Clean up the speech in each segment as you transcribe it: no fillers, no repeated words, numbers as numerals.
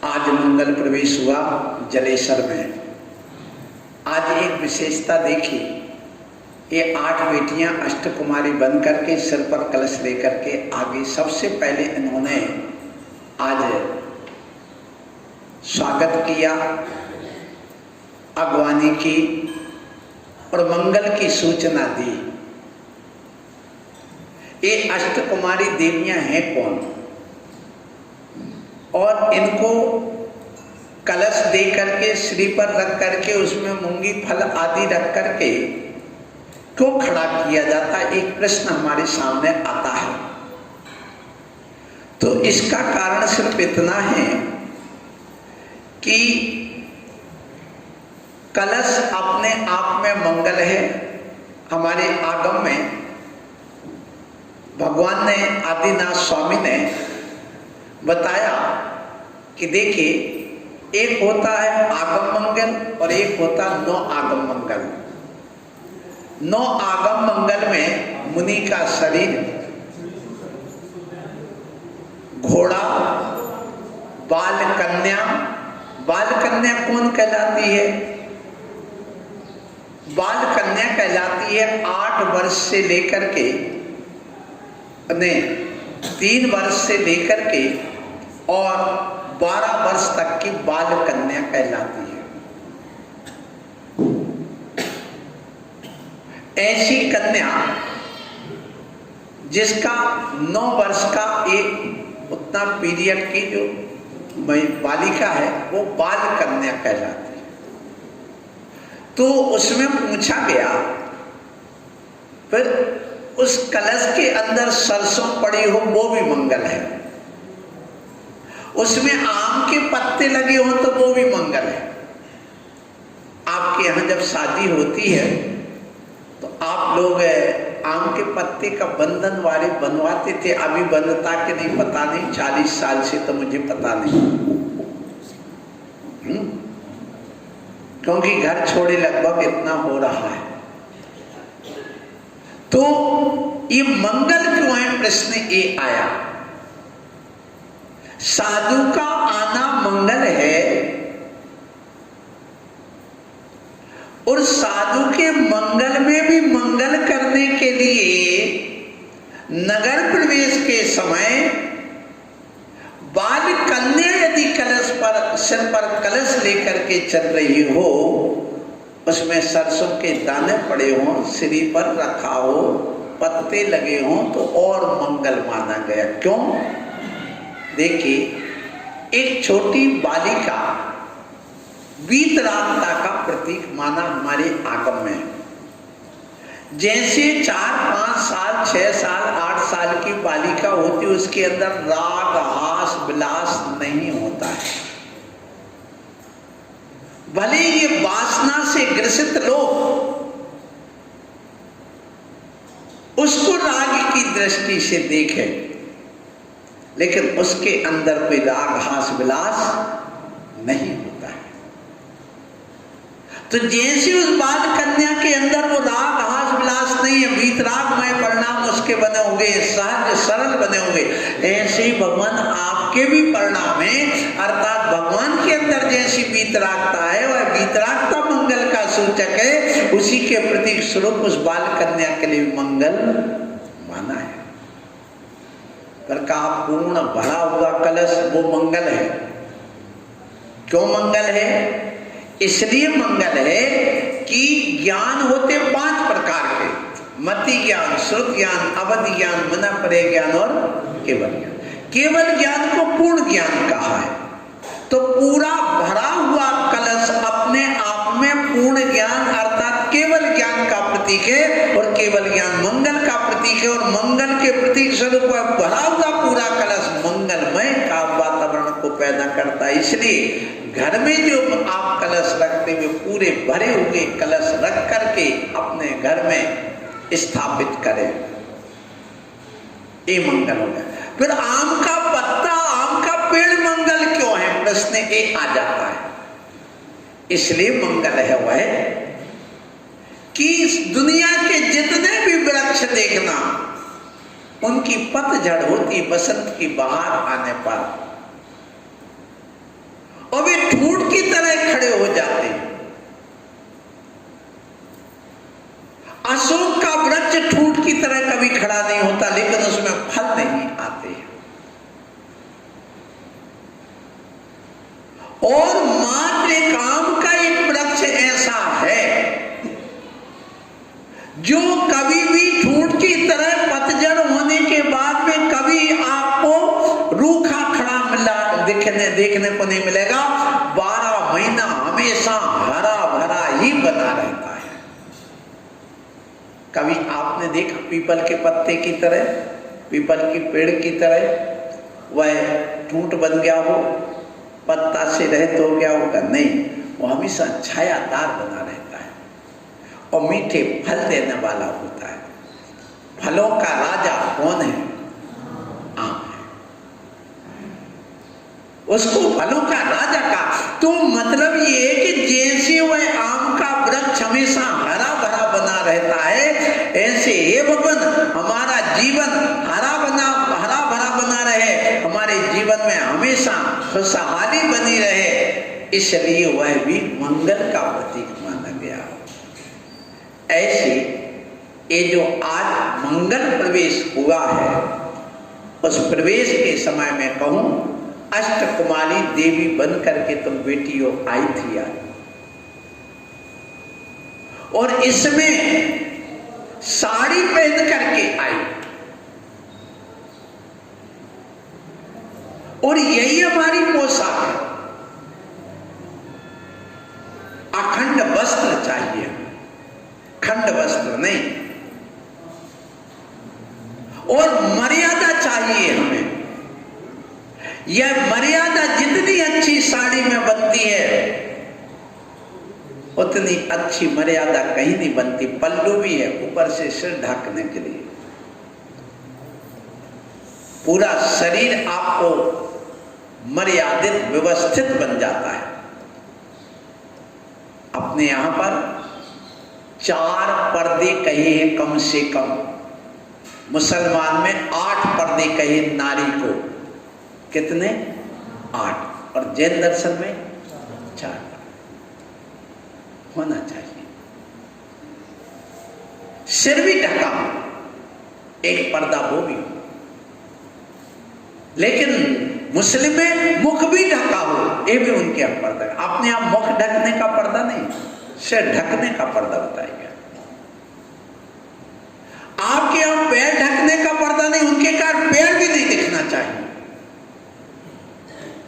आज मंगल प्रवेश हुआ जलेसर में। आज एक विशेषता देखी, ये 8 बेटियां अष्टकुमारी बन करके सिर पर कलश लेकर के आगे सबसे पहले इन्होंने आज स्वागत किया, अगवानी की और मंगल की सूचना दी। ये अष्टकुमारी देवियां हैं कौन और इनको कलश दे करके श्री पर रख करके उसमें मूंगी फल आदि रख करके क्यों खड़ा किया जाता है, एक प्रश्न हमारे सामने आता है। तो इसका कारण सिर्फ इतना है कि कलश अपने आप में मंगल है। हमारे आगम में भगवान ने, आदिनाथ स्वामी ने बताया कि देखिए, एक होता है आगम मंगल और एक होता नौ आगम मंगल। नौ आगम मंगल में मुनि का शरीर, घोड़ा, बाल कन्या। बाल कन्या कौन कहलाती है? बाल कन्या कहलाती है 8 वर्ष से लेकर के 3 वर्ष से लेकर के और 12 वर्ष तक की बाल कन्या कहलाती है। ऐसी कन्या जिसका 9 वर्ष का एक उतना पीरियड की जो बालिका है वो बाल कन्या कहलाती है। तो उसमें पूछा गया, फिर उस कलश के अंदर सरसों पड़ी हो वो भी मंगल है, उसमें आम के पत्ते लगे हो तो वो भी मंगल है। आपके यहाँ जब शादी होती है तो आप लोग आम के पत्ते का बंधन वाले बनवाते थे, अभी बनता कि नहीं पता नहीं, 40 साल से तो मुझे पता नहीं, क्योंकि घर छोड़े लगभग इतना हो रहा है। तो ये मंगल क्यों है, प्रश्न ये आया। साधु का आना मंगल है और साधु के मंगल में भी मंगल करने के लिए नगर प्रवेश के समय बाल कन्या यदि कलश पर, सिर पर कलश लेकर के चल रही हो, उसमें सरसों के दाने पड़े हों, सिरी पर रखा हो, पत्ते लगे हों तो और मंगल माना गया। क्यों? देखिए, एक छोटी बालिका वीतरागता का प्रतीक माना हमारे आगम में। जैसे 4, 5 साल, 6 साल, 8 साल की बालिका होती, उसके अंदर राग, हास, विलास नहीं होता है। भले ये वासना से ग्रसित लोग उसको राग की दृष्टि से देखें, लेकिन उसके अंदर कोई राग, हास, विलास नहीं होता है। तो जैसे उस बाल कन्या के अंदर वो राग, हास, विलास नहीं है, वीतरागमय परिणाम उसके बने होंगे, सहज सरल बने होंगे, ऐसे ही भगवान आपके भी परिणाम है। अर्थात भगवान के अंदर जैसी वीतरागता है वह वीतरागता मंगल का सूचक है, उसी के प्रतीक स्वरूप उस बाल कन्या के लिए मंगल माना है। पर का पूर्ण भरा हुआ कलश वो मंगल है। क्यों मंगल है? इसलिए मंगल है कि ज्ञान होते 5 प्रकार के, मति ज्ञान, श्रुत ज्ञान, अवधि ज्ञान, मना परे ज्ञान और केवल ज्ञान। केवल ज्ञान को पूर्ण ज्ञान कहा है। तो पूरा भरा हुआ कलश अपने आप में पूर्ण ज्ञान अर्थात केवल ज्ञान का प्रतीक है और केवल ज्ञान मंगल का प्रतीक है और मंगल के प्रतीक स्वरूप भरा हुआ पूरा कलश मंगलमय का वातावरण को पैदा करता है। इसलिए घर में जो आप कलश रखते हुए पूरे भरे हुए कलश रख करके अपने घर में स्थापित करें, ये मंगल हो गया। फिर आम का पत्ता, आम का पेड़ मंगल क्यों है, प्रश्न ये आ जाता है। इसलिए मंगल है वह कि इस दुनिया के जितने भी वृक्ष देखना, उनकी पतझड़ होती बसंत की बहार आने पर। ठूंठ की तरह खड़े हो जाते हैं। अशोक का वृक्ष ठूंठ की तरह कभी खड़ा नहीं होता, लेकिन उसमें फल नहीं आते। और मात्र एक आम का एक वृक्ष ऐसा है जो कभी भी ठूंठ की तरह पतझड़ होने के बाद में कभी आपको रूखा खड़ा देखने को नहीं मिलेगा। 12 महीना हमेशा हरा भरा ही बना रहता है। कभी आपने देखा पीपल के पत्ते की तरह, पीपल के पेड़ की तरह वह ठूंठ बन गया हो, पत्ता से रहित हो गया होगा? नहीं, वो हमेशा छायादार बना रहता है और मीठे फल देने वाला होता है। फलों का राजा कौन है? आम है। उसको फलों का राजा का तो मतलब ये है कि जैसे वह आम का वृक्ष हमेशा हरा भरा बना रहता है, ऐसे हे भगवान हमारा जीवन हरा भरा बना रहे, हमारे जीवन में हमेशा खुशहाली बनी रहे, इसलिए वह भी मंगल का प्रतीक माना गया। ऐसे ये जो आज मंगल प्रवेश हुआ है, उस प्रवेश के समय में कहूं अष्टकुमारी देवी बन करके तुम बेटियों आई थी आज, और इसमें साड़ी पहन करके आई, और यही हमारी पोशाक है। अखंड वस्त्र चाहिए, खंड वस्त्र नहीं, और मर्यादा चाहिए हमें। यह मर्यादा जितनी अच्छी साड़ी में बनती है, उतनी अच्छी मर्यादा कहीं नहीं बनती। पल्लू भी है ऊपर से सिर ढकने के लिए, पूरा शरीर आपको मर्यादित व्यवस्थित बन जाता है। अपने यहां पर 4 पर्दे कहे हैं कम से कम, मुसलमान में 8 पर्दे कहे नारी को। कितने? 8। और जैन दर्शन में 4 होना चाहिए। सिर भी ढका हो, एक पर्दा वो भी हो, लेकिन मुस्लिम में मुख भी ढका हो, ये भी उनके यहाँ पर्दा। अपने आप मुख ढकने का पर्दा नहीं, सिर ढकने का पर्दा बताया गया। आपके यहाँ पैर ढकने का पर्दा नहीं, उनके कारण पैर भी नहीं दिखना चाहिए,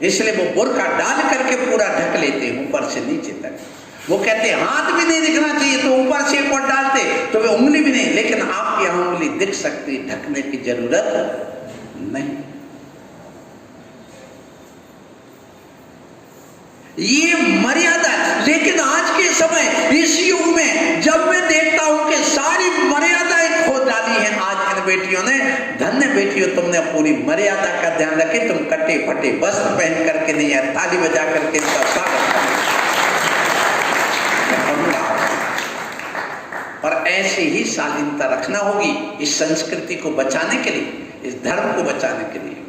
इसलिए वो बुर्का डाल करके पूरा ढक लेते हैं ऊपर से नीचे तक। वो कहते हैं हाथ भी नहीं दिखना चाहिए, तो ऊपर से ऊपर डालते तो वे उंगली भी नहीं, लेकिन आपके यहाँ उंगली दिख सकती, ढकने की जरूरत नहीं। ये मर्यादा। लेकिन आज के समय इस युग में जब मैं देखता हूं कि सारी मर्यादाएं खो डाली हैं आज इन बेटियों ने, धन्य बेटियों तुमने पूरी मर्यादा का ध्यान रखे। तुम कटे फटे वस्त्र पहन करके नहीं है, ताली बजा करके इनका स्वागत करें। और ऐसे ही शालीनता रखना होगी इस संस्कृति को बचाने के लिए, इस धर्म को बचाने के लिए।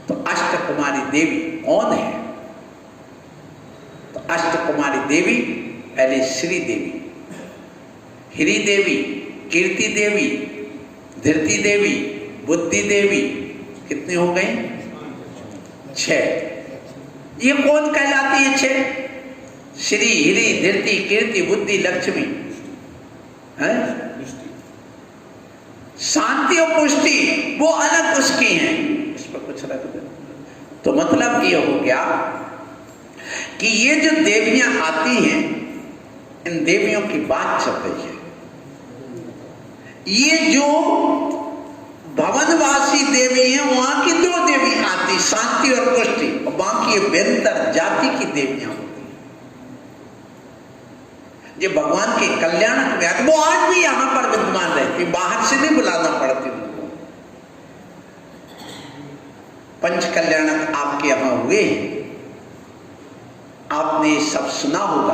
तो अष्टकुमारी देवी कौन है? तो अष्टकुमारी देवी पहले श्री देवी, हिरी देवी, कीर्ति देवी, धृति देवी, बुद्धि देवी, कितनी हो गई? 6। ये कौन कहलाती है 6? श्री, हिरी, धृति, कीर्ति, बुद्धि, लक्ष्मी है। शांति और पुष्टि वो अलग उसकी हैं, इस पर कुछ रख दे। तो मतलब ये हो गया कि ये जो देवियां आती हैं, इन देवियों की बात चल रही है। ये जो भवनवासी देवी हैं, वहां की 2 देवी आती, शांति और पुष्टि, और बाकी बेहतर जाति की देवियां होती हैं। ये भगवान के कल्याण में वो आज भी यहां पर विद्यमान रहती, बाहर से नहीं बुलाना पड़ती उनको। पंच कल्याणक आपके यहां हुए, आपने सब सुना होगा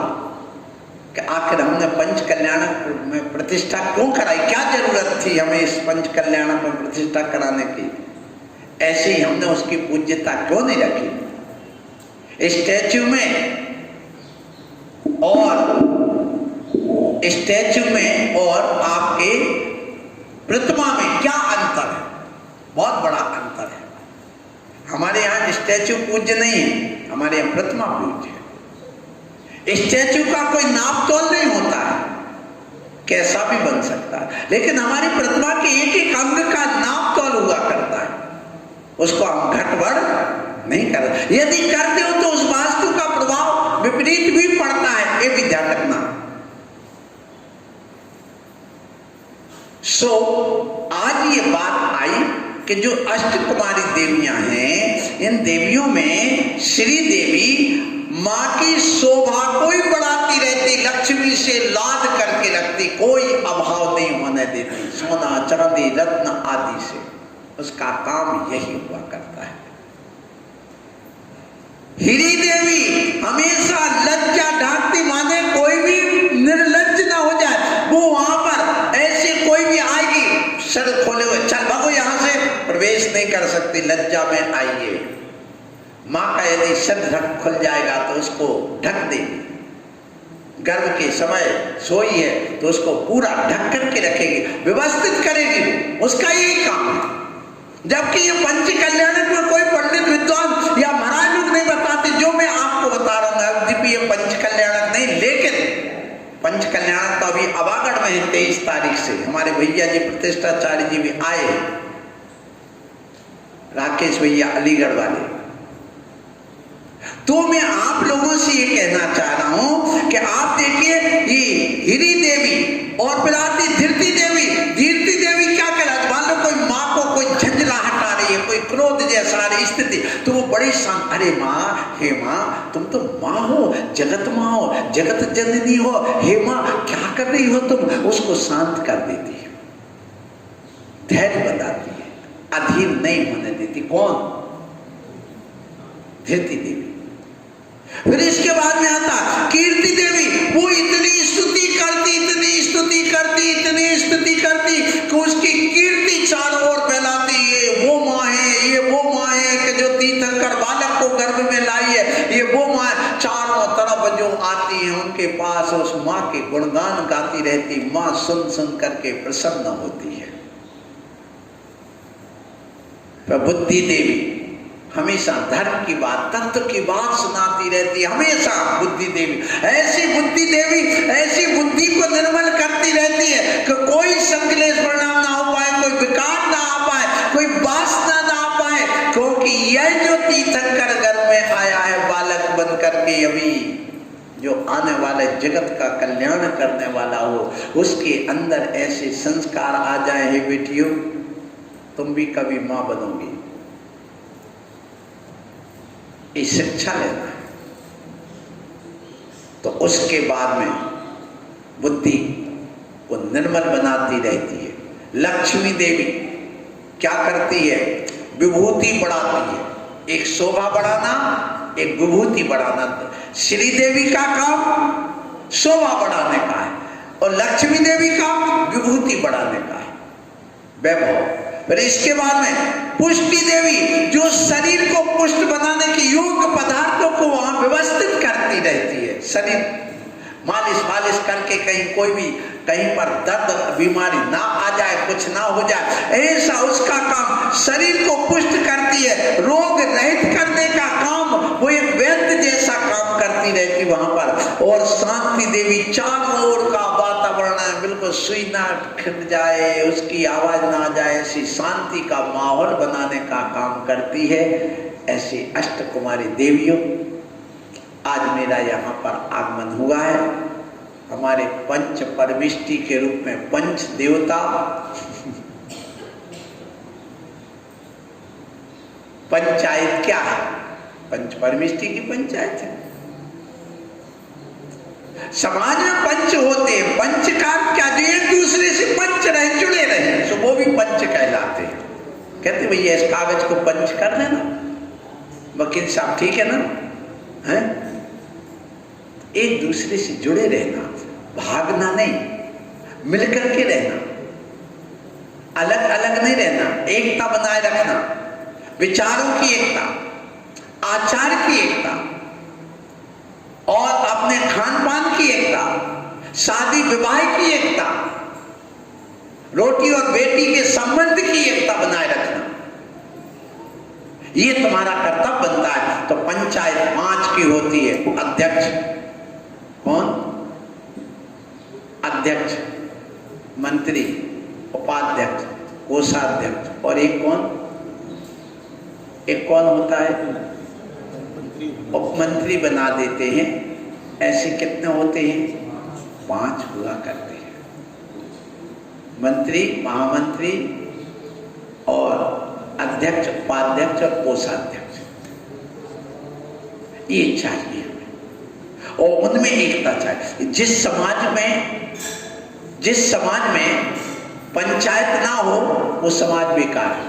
कि आखिर हमने पंच कल्याणक में प्रतिष्ठा क्यों कराई, क्या जरूरत थी हमें इस पंच कल्याणक में प्रतिष्ठा कराने की, ऐसे ही हमने उसकी पूज्यता क्यों नहीं रखी। स्टैचू में और आपके प्रतिमा में क्या अंतर है? बहुत बड़ा अंतर है। हमारे यहाँ स्टैचू पूज्य नहीं है, हमारे यहाँ प्रतिमा पूज्य है। स्टैचू का कोई नाप तोल नहीं होता है, कैसा भी बन सकता है, लेकिन हमारी प्रतिमा के एक एक अंग का नाप तोल हुआ करता है, उसको हम घटबढ़ नहीं करते। यदि करते हो तो उस वास्तु का प्रभाव विपरीत भी पड़ता है, ये भी ध्यान रखना। आज ये बात आई कि जो अष्टकुमारी देवियां हैं, इन देवियों में श्री देवी माँ की शोभा को ही बढ़ाती रहती, लक्ष्मी से लाद करके रखती, कोई अभाव नहीं होने देती, सोना चांदी रत्न आदि से उसका काम यही हुआ करता है। हिरी देवी हमेशा लज्जा ढांकती, माने कोई भी निर्लज्ज ना हो जाए, वो वहां पर ऐसे कोई भी आएगी सर खोले हुए, चल भागो यहां से, प्रवेश नहीं कर सकती, लज्जा में आइए। माँ का यदि सर खुल जाएगा तो उसको ढक देगी, गर्भ के समय सोई है तो उसको पूरा ढक करके रखेगी, व्यवस्थित करेगी, उसका यही काम है। जबकि ये पंच कल्याणक में कोई पंडित विद्वान या महाराज लोग नहीं बताते, जो मैं आपको बता रहा हूँ ये पंच कल्याणक नहीं, लेकिन पंच कल्याणक तो अभी अवागढ़ में है 23 तारीख से। हमारे भैया जी प्रतिष्ठाचार्य जी भी आए हैं, राकेश भैया अलीगढ़ वाले। तो मैं आप लोगों से ये कहना चाह रहा हूं कि आप देखिए ये हिरी देवी और फिर आती धीरती देवी। धीरती देवी क्या कह रहा, मान लो कोई माँ को कोई झंझलाहट आ रही है, कोई क्रोध जैसा आ रही स्थिति, तो वो बड़ी शांत, अरे माँ, हे माँ तुम तो माँ हो, जगत माँ हो, जगत जननी हो, हे माँ क्या कर रही हो तुम, उसको शांत कर देती है, धैर्य बताती है, अधीर नहीं होने देती। कौन? धीरती देवी। फिर इसके बाद में आता कीर्ति देवी, वो इतनी स्तुति करती, इतनी स्तुति करती, इतनी स्तुति करती कि उसकी कीर्ति चारों ओर फैलाती। ये वो माँ है, ये वो माँ है कि जो तीर्थंकर बालक को गर्भ में लाई है, ये वो माँ है। चारों तरफ जो आती है उनके पास उस माँ के गुणगान गाती रहती, माँ सुन सुन करके प्रसन्न होती है। बुद्धि देवी हमेशा धर्म की बात, तत्व की बात सुनाती रहती है, हमेशा बुद्धि देवी। ऐसी बुद्धि देवी ऐसी बुद्धि को निर्मल करती रहती है कि कोई संकलेश परिणाम ना हो पाए, कोई विकार ना आ पाए, कोई वासना ना आ पाए, क्योंकि यह जो तीर्थंकर गर्भ में आया है बालक बन करके, अभी जो आने वाले जगत का कल्याण करने वाला हो, उसके अंदर ऐसे संस्कार आ जाए, हे बेटियों तुम भी कभी माँ बनोगी, ये शिक्षा लेना है। तो उसके बाद में बुद्धि को निर्मल बनाती रहती है। लक्ष्मी देवी क्या करती है? विभूति बढ़ाती है, एक शोभा बढ़ाना, एक विभूति बढ़ाना। श्री देवी का काम शोभा बढ़ाने का है और लक्ष्मी देवी का विभूति बढ़ाने का है, वैभव। फिर इसके बाद में पुष्टि देवी जो शरीर को पुष्ट बनाने के योग्य पदार्थों को वहां व्यवस्थित करती रहती है। शरीर मालिश मालिश करके कहीं पर दर्द बीमारी ना आ जाए, कुछ ना हो जाए, ऐसा उसका काम। शरीर को पुष्ट करती है, रोग रहित करने का काम वो एक वैद्य जैसा काम करती रहती वहां पर। और शांति देवी चारों ओर का वातावरण बिल्कुल सुई ना खिंड जाए, उसकी आवाज ना आ जाए, ऐसी शांति का माहौल बनाने का काम करती है। ऐसी अष्टकुमारी देवियों आज मेरा यहाँ पर आगमन हुआ है। हमारे पंच परमिष्टि के रूप में पंच देवता, पंचायत क्या है? पंच परमिष्टि की पंचायत है। समाज में पंच होते हैं, पंच का क्या, जो एक दूसरे से पंच रहे, जुड़े रहे, तो वो भी पंच कहलाते हैं। कहते भैया इस कागज को पंच कर देना, वकील साहब ठीक है ना, है? एक दूसरे से जुड़े रहना, भागना नहीं, मिलकर के रहना, अलग अलग नहीं रहना, एकता बनाए रखना, विचारों की एकता, आचार की एकता, शादी विवाह की एकता, रोटी और बेटी के संबंध की एकता बनाए रखना, ये तुम्हारा कर्तव्य बनता है। तो पंचायत 5 की होती है। अध्यक्ष कौन? अध्यक्ष, मंत्री, उपाध्यक्ष, कोषाध्यक्ष और एक कौन होता है? उपमंत्री बना देते हैं। ऐसे कितने होते हैं? 5 हुआ करते हैं। मंत्री, महामंत्री और अध्यक्ष, उपाध्यक्ष और कोषाध्यक्ष, ये चाहिए हमें। और उनमें एकता चाहिए। जिस समाज में पंचायत ना हो वो समाज बेकार है।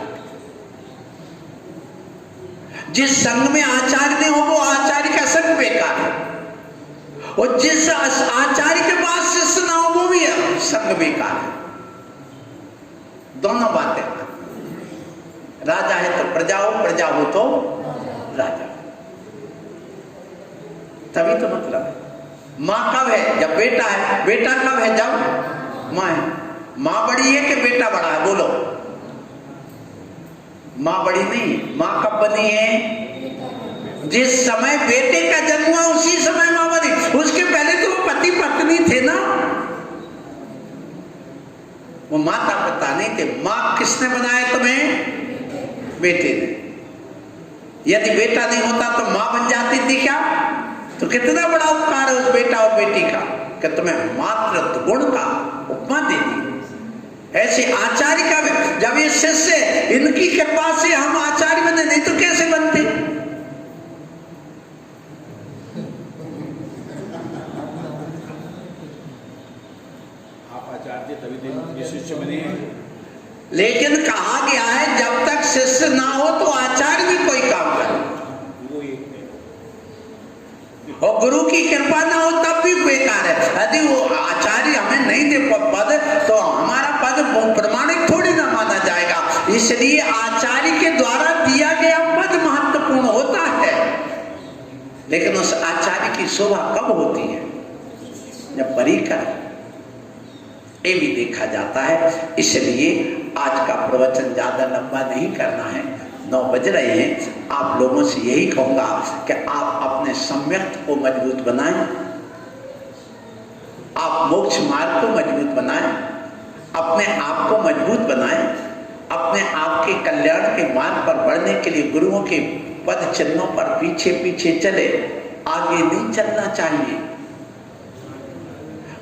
जिस संघ में आचार्य नहीं हो वो आचार्य का संघ बेकार है। और जिस आचार्य के पास शिष्य ना हो वो भी संघ बेकार है। दोनों बातें। राजा है तो प्रजा हो तो राजा। तभी तो मतलब है। माँ कब है? जब बेटा है। बेटा कब है? जब माँ है। माँ बड़ी है कि बेटा बड़ा है? बोलो। माँ बड़ी नहीं। माँ कब बनी है? जिस समय बेटे का जन्म हुआ उसी समय माँ बनी। उसके पहले तो वो पति पत्नी थे ना, वो माता पिता नहीं थे। माँ किसने बनाया तुम्हें? बेटे ने। यदि बेटा नहीं होता तो माँ बन जाती थी क्या? तो कितना बड़ा उपकार है उस बेटा और बेटी का कि तुम्हें मातृत्व गुण का उपमा दे दी। ऐसे आचार्य का भी, जब ये शिष्य इनकी कृपा से हम आचार्य बने, नहीं तो कैसे बनते? आप आचार्य तभी शिष्य बने हैं। लेकिन कहा गया है जब तक शिष्य ना हो तो आचार्य भी कोई काम करे। और गुरु की कृपा ना हो तब भी बेकार है। यदि वो आचार्य हमें नहीं दे पद तो हमारा पद प्रमाणिक थोड़ी ना माना जाएगा। इसलिए आचार्य के द्वारा दिया गया पद महत्वपूर्ण होता है। लेकिन उस आचार्य की शोभा कब होती है? जब परिकर, ये भी देखा जाता है। इसलिए आज का प्रवचन ज्यादा लंबा नहीं करना है, 9 बज रहे हैं। आप लोगों से यही कहूंगा कि आप अपने सम्यक्त को मजबूत बनाएं, आप मोक्ष मार्ग को मजबूत बनाएं, अपने आप को मजबूत बनाएं, अपने आप के कल्याण के मार्ग पर बढ़ने के लिए गुरुओं के पद चिन्हों पर पीछे पीछे चले, आगे नहीं चलना चाहिए।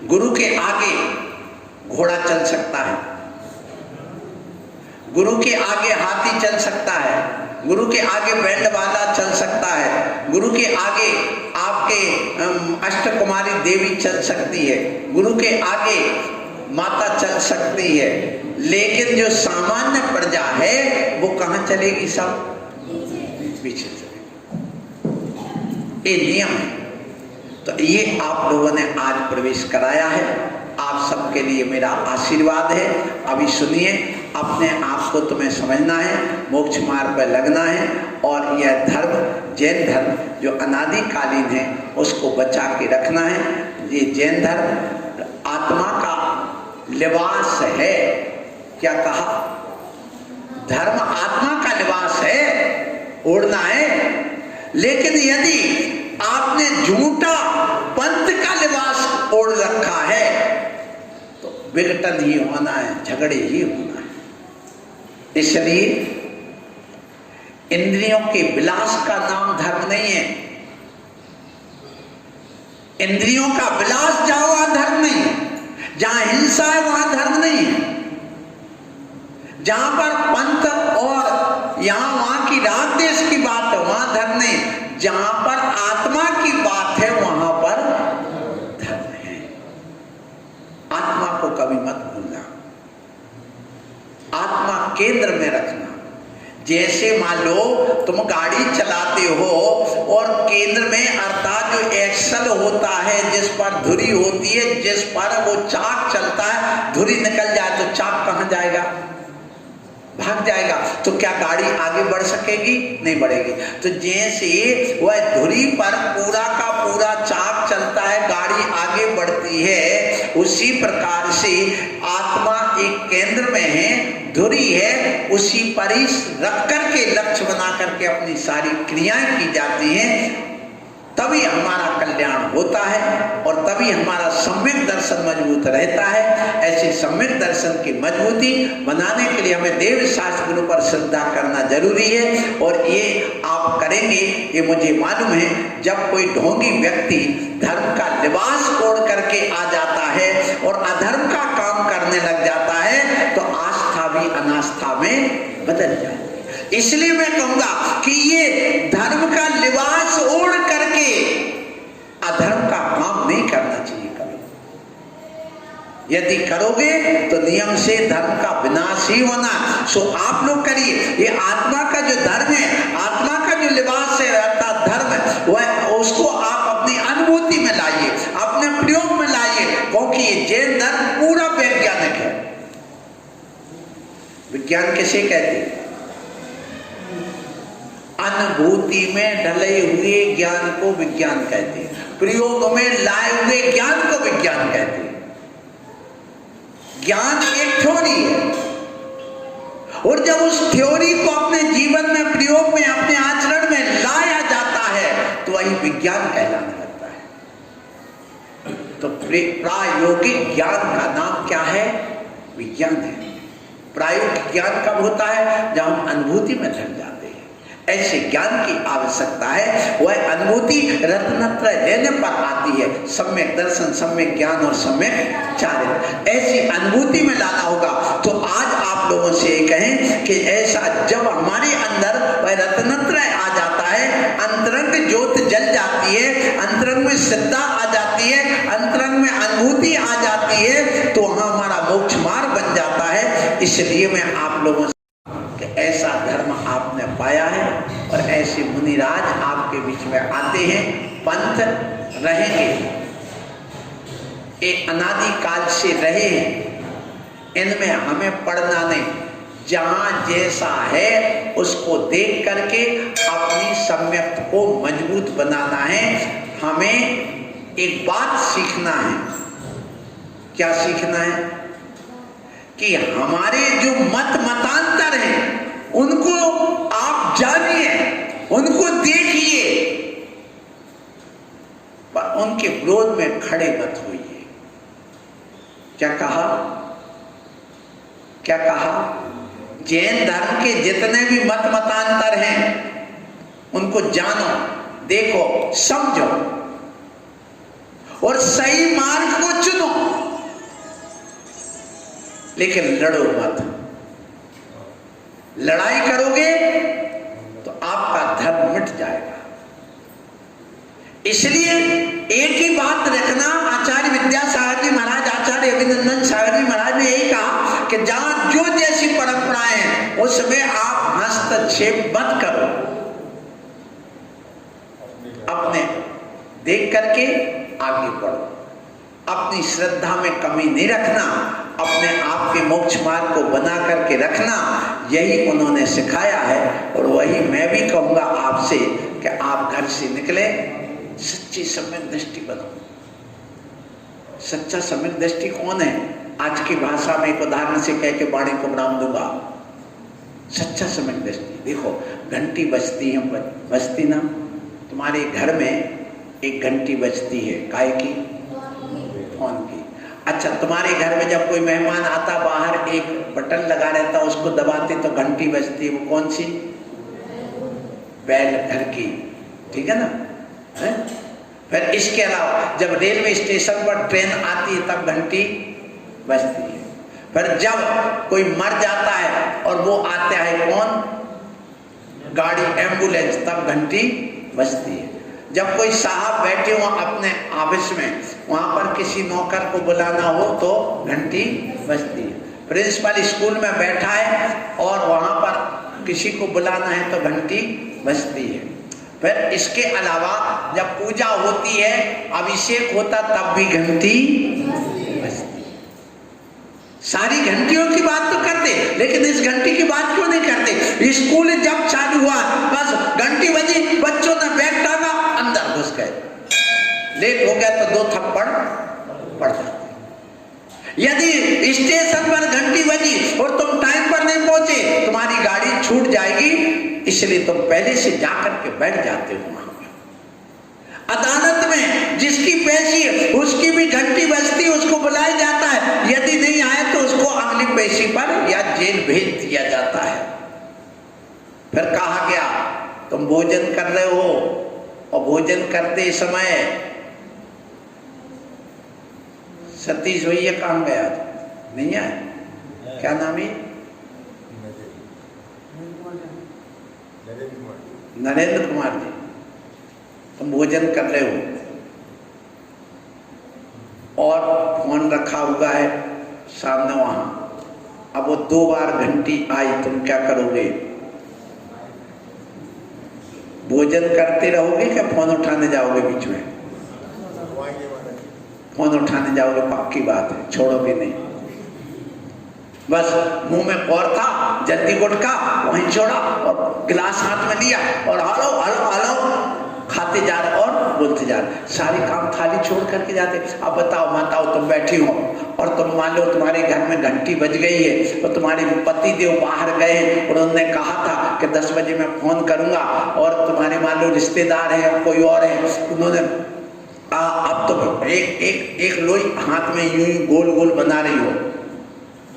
गुरु के आगे घोड़ा चल सकता है, गुरु के आगे हाथी चल सकता है, गुरु के आगे बैंड वाला चल सकता है, गुरु के आगे आपके अष्टकुमारी देवी चल सकती है, गुरु के आगे माता चल सकती है। लेकिन जो सामान्य प्रजा है वो कहाँ चलेगी? सब पीछे चलेगी। ये नियम है। तो ये आप लोगों ने आज प्रवेश कराया है। आप सबके लिए मेरा आशीर्वाद है। अभी सुनिए, अपने आप को तुम्हें समझना है, मोक्ष मार्ग पर लगना है और यह धर्म, जैन धर्म जो अनादिकालीन है उसको बचा के रखना है। ये जैन धर्म आत्मा का लिबास है। क्या कहा? धर्म आत्मा का लिबास है, ओढ़ना है। लेकिन यदि आपने झूठा पंथ का लिबास ओढ़ रखा है तो विघटन ही होना है, झगड़े ही होना है। इसलिए इंद्रियों के विलास का नाम धर्म नहीं है। इंद्रियों का विलास जहां वहां धर्म नहीं है। जहां हिंसा है वहां धर्म नहीं है। जहां पर पंथ और यहां वहां की राग देश की बात है वहां धर्म नहीं। जहां पर आत्मा की बात है वहां पर धर्म है। आत्मा को कभी मत भूलना, आत्मा केंद्र में रखना। जैसे मान लो तुम गाड़ी चलाते हो और केंद्र में अर्थात जो एक्सल होता है, जिस पर धुरी होती है, जिस पर वो चाक चलता है, धुरी निकल जाए तो चाक कहां जाएगा? भाग जाएगा। तो क्या गाड़ी आगे बढ़ सकेगी? नहीं बढ़ेगी। तो जैसे वह धुरी पर पूरा का पूरा चाक चलता है, गाड़ी आगे बढ़ती है उसी प्रकार से आत्मा एक केंद्र में है, धुरी है, उसी पर ही रख करके लक्ष्य बना करके अपनी सारी क्रियाएं की जाती हैं, तभी हमारा कल्याण होता है और तभी हमारा सम्यक दर्शन मजबूत रहता है। ऐसे सम्यक दर्शन की मजबूती बनाने के लिए हमें देव शास्त्र गुरु पर श्रद्धा करना जरूरी है। और ये आप करेंगे, ये मुझे मालूम है। जब कोई ढोंगी व्यक्ति धर्म का लिबास ओढ़ करके आ जाता है और अधर्म का काम करने लग जाता है तो आस्था भी अनास्था में बदल जाती है। इसलिए मैं कहूंगा कि ये धर्म का लिबास ओढ़ करके अधर्म का काम नहीं करना चाहिए कभी। यदि करोगे तो नियम से धर्म का विनाश ही होना। सो आप लोग करिए। ये आत्मा का जो धर्म है, आत्मा का जो लिबास है अर्थात धर्म है, वह उसको आप अपनी अनुभूति में लाइए, अपने प्रयोग में लाइए, क्योंकि ये जैन धर्म पूरा वैज्ञानिक है। विज्ञान किसे कहते हैं? अनुभूति में ढले हुए ज्ञान को विज्ञान कहते हैं, प्रयोग में लाए हुए ज्ञान को विज्ञान कहते हैं। ज्ञान एक थ्योरी है और जब उस थ्योरी को अपने जीवन में, प्रयोग में, अपने आचरण में लाया जाता है तो वही विज्ञान कहलाने लगता है। तो प्रायोगिक ज्ञान का नाम क्या है? विज्ञान है। प्रायोगिक ज्ञान कब होता है? जब हम अनुभूति में ढल जाते हैं। ऐसे ज्ञान की आवश्यकता है। वह अनुभूति रत्नत्रय लेने पर आती है, सम्यक दर्शन, सम्यक ज्ञान और सम्यक चारित्र। ऐसी अनुभूति में लाना होगा। तो आज आप लोगों से ये कहें कि ऐसा जब हमारे अंदर वह रत्नत्रय आ जाता है, अंतरंग ज्योत जल जाती है, अंतरंग में श्रद्धा आ जाती है, अंतरंग में अनुभूति आ जाती है, तो वहां हमारा मोक्ष मार्ग बन जाता है। इसलिए मैं आप लोगों ऐसा धर्म आपने पाया है और ऐसे मुनिराज आपके बीच में आते हैं, पंथ रहेंगे, एक अनादि काल से रहे हैं। इनमें हमें पढ़ना नहीं, जहां जैसा है उसको देख करके अपनी सम्यक को मजबूत बनाना है। हमें एक बात सीखना है। क्या सीखना है? कि हमारे जो मतांतर हैं उनको आप जानिए, उनको देखिए, पर उनके विरोध में खड़े मत होइए। क्या कहा? क्या कहा? जैन धर्म के जितने भी मतांतर हैं उनको जानो, देखो, समझो और सही मार्ग को चुनो, लेकिन लड़ो मत। लड़ाई करोगे तो आपका धर्म मिट जाएगा। इसलिए एक ही बात रखना। आचार्य विद्यासागर जी महाराज, आचार्य अभिनंदन सागर जी महाराज ने यही कहा कि जहां जो जैसी परंपराएं हैं उसमें आप हस्तक्षेप मत करो, अपने देख करके आगे बढ़ो, अपनी श्रद्धा में कमी नहीं रखना, अपने आप के मोक्ष मार्ग को बना करके रखना। यही उन्होंने सिखाया है और वही मैं भी कहूंगा आपसे कि आप घर से निकले सच्ची सम्यक दृष्टि बनो। सच्चा सम्यक दृष्टि कौन है? आज की भाषा में एक उदाहरण से कह के वाणी को विराम दूंगा। सच्चा सम्यक दृष्टि देखो, घंटी बजती है, बजती ना, तुम्हारे घर में एक घंटी बजती है, काय की? फोन की। अच्छा, तुम्हारे घर में जब कोई मेहमान आता, बाहर एक बटन लगा रहता, उसको दबाते तो घंटी बजती, वो कौन सी? बैल घर की, ठीक है ना? है? फिर इसके अलावा जब रेलवे स्टेशन पर ट्रेन आती है तब घंटी बजती है। फिर जब कोई मर जाता है और वो आता है कौन? गाड़ी, एम्बुलेंस, तब घंटी बजती है। जब कोई साहब बैठे हो अपने ऑफिस में, वहां पर किसी नौकर को बुलाना हो तो घंटी बजती है। प्रिंसिपल स्कूल में बैठा है और वहां पर किसी को बुलाना है तो घंटी बजती है। फिर इसके अलावा जब पूजा होती है, अभिषेक होता, तब भी घंटी बजती है। सारी घंटियों की बात तो करते, लेकिन इस घंटी की बात क्यों नहीं करते? स्कूल जब चालू हुआ, बस घंटी बजी, बच्चों ने बैग टांगा, अंदर घुस गए, लेट हो गया तो 2 थप्पड़ पड़ जाते। यदि स्टेशन पर घंटी बजी और तुम टाइम पर नहीं पहुंचे, तुम्हारी गाड़ी छूट जाएगी, इसलिए तुम पहले से जाकर के बैठ जाते हो वहां पर। अदालत में जिसकी पेशी है उसकी भी घंटी बजती, उसको बुलाया जाता है, यदि नहीं आए तो उसको अगली पेशी पर या जेल भेज दिया जाता है। फिर कहा गया तुम भोजन कर रहे हो और भोजन करते समय सतीश भैया कहाँ गया? नहीं आए? क्या नाम है? नरेंद्र कुमार जी। तुम भोजन कर रहे हो और फोन रखा हुआ है सामने वहां, अब वो 2 बार घंटी आई, तुम क्या करोगे? भोजन करते रहोगे क्या फोन उठाने जाओगे? बीच में फोन उठाने जाओगे, पक्की बात है, छोड़ोगे नहीं। बस मुंह में कौर था, जल्दी गुटका वहीं छोड़ा और गिलास हाथ में लिया और हलो हलो हलो खाते जा रहे और बोलते जा रहे, सारे काम थाली छोड़ करके जाते। अब बताओ माताओ, तुम बैठी हो और तुम मान लो तुम्हारे घर में घंटी बज गई है और तुम्हारे पति देव बाहर गए, उन्होंने कहा था कि 10 बजे मैं फोन करूंगा, और तुम्हारे मान लो रिश्तेदार है कोई और है, उन्होंने अब तो एक लोई हाथ में यूं ही गोल गोल बना रही हो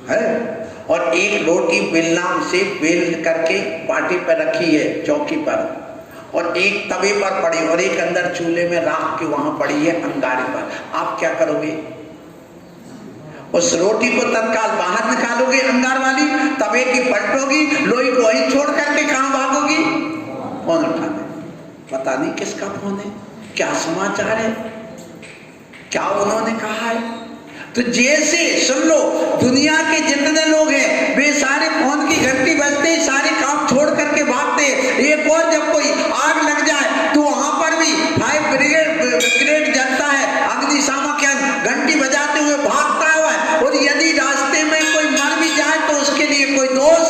है, और एक रोटी बेलना से बेल करके पार्टी पर रखी है चौकी पर, और एक तवे पर पड़ी और एक अंदर चूल्हे में राख के वहां पड़ी है अंगारे पर। आप क्या करोगे? उस रोटी को तत्काल बाहर निकालोगे अंगार वाली, तवे की पलटोगी, लोई को वहीं छोड़ करके कहां भागोगी? फोन उठाने। पता नहीं किसका फोन है, क्या समाचार है, क्या उन्होंने कहा है। तो जैसे सुन लो, दुनिया के जितने लोग हैं वे सारे फोन की घंटी बजते ही सारे काम छोड़ करके भागते। एक और जब कोई आग लग जाए तो वहां पर भी फायर ब्रिगेड जलता है, अग्निशामक घंटी बजाते हुए भागता है, और यदि रास्ते में कोई मर भी जाए तो उसके लिए कोई दोष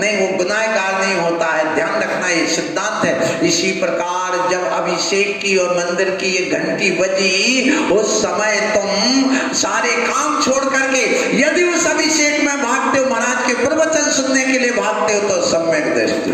नहीं, वो गुनाहगार नहीं होता है। ध्यान रखना, ये सिद्धांत है। इसी प्रकार जब अभिषेक की और मंदिर की ये घंटी बजी, उस समय तुम सारे काम छोड़ करके यदि उस अभिषेक में भागते हो, महाराज के प्रवचन सुनने के लिए भागते हो, तो सम्यक दृष्टि,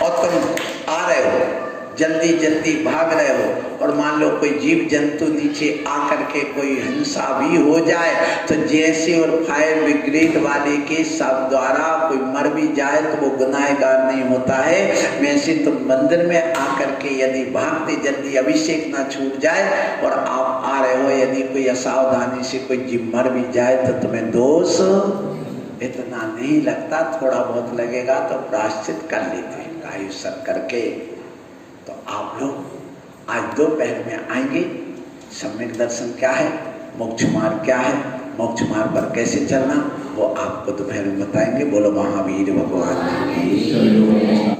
और तुम आ रहे हो जल्दी जल्दी भाग रहे हो, और मान लो कोई जीव जंतु नीचे आकर के कोई हिंसा भी हो जाए, तो जैसे और फायर ब्रिगेड वाले के सब द्वारा कोई मर भी जाए तो वो गुनाहगार नहीं होता है। वैसे तुम मंदिर में आकर के यदि भागते जल्दी अभिषेक ना छूट जाए और आप आ रहे हो, यदि कोई असावधानी से कोई जीव मर भी जाए तो तुम्हें दोष इतना नहीं लगता, थोड़ा बहुत लगेगा तो प्रायश्चित कर लेते हैं कायुसर करके। तो आप लोग आज दोपहर में आएंगे। सम्यक दर्शन क्या है, मोक्ष मार्ग क्या है, मोक्ष मार्ग पर कैसे चलना, वो आपको दोपहर में बताएंगे। बोलो महावीर भगवान की।